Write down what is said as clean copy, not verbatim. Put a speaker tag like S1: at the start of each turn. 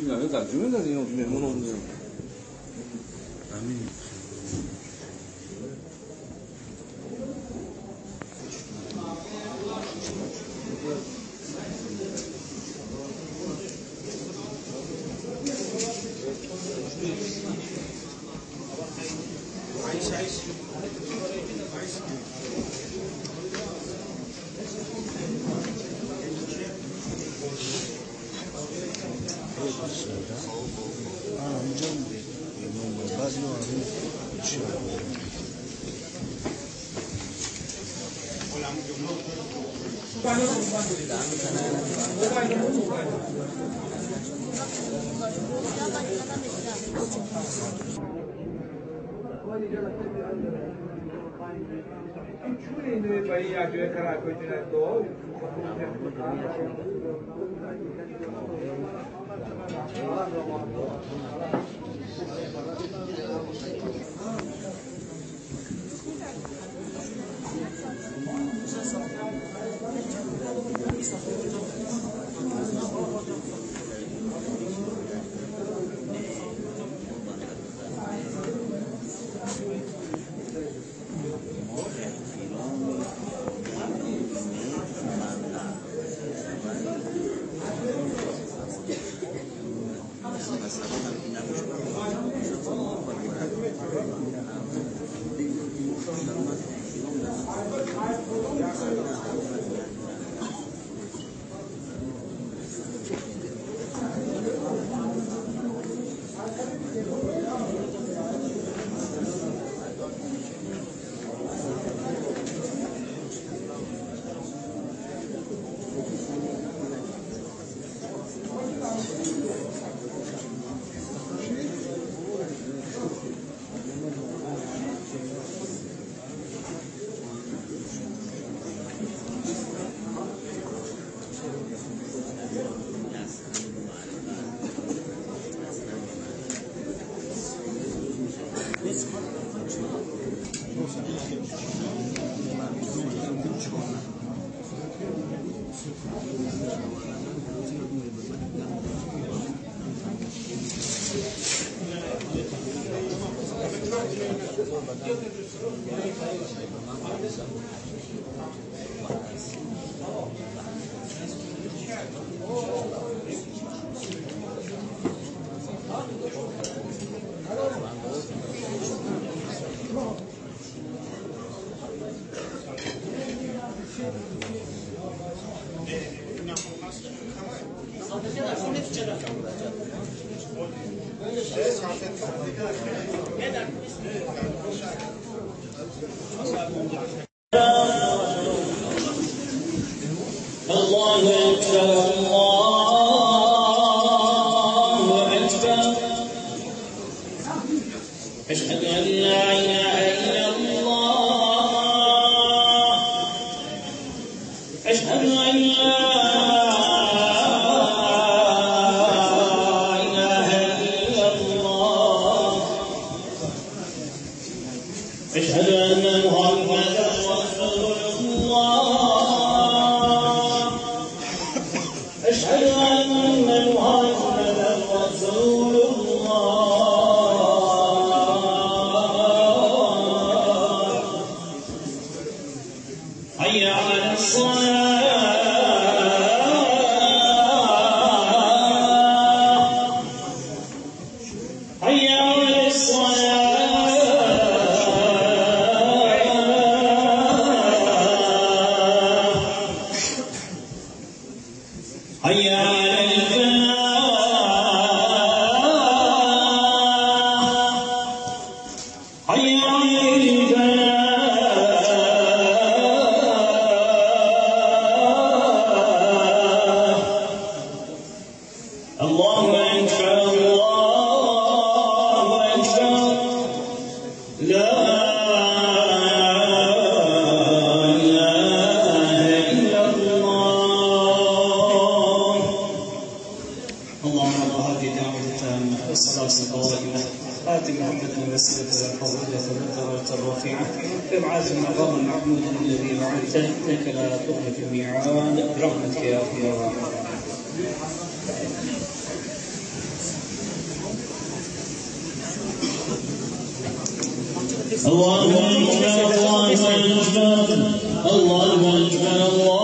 S1: 야, 여기다 주면 되지, 이거 주면 못 오는데.
S2: 아니.
S3: أشهد أن لا إله إلا الله أشهد أن لا إله إلا الله أشهد أن محمدا رسول الله أشهد أن محمدا رسول حي على الصلاة حي على الصلاة حي على الفلاح حي على الفلاح الله أكبر الله أكبر لا إله إلا الله اللهم رب هذه الدعوة التامة والصلاة القائمة
S2: آت محمدا الوسيلة والفضيلة والدرجة الرفيعة وابعث المقام المحمود الذي وعدته إنك لا تخلف الميعاد برحمتك يا أخي يا رب.
S3: الله أكبر الله أكبر الله أكبر الله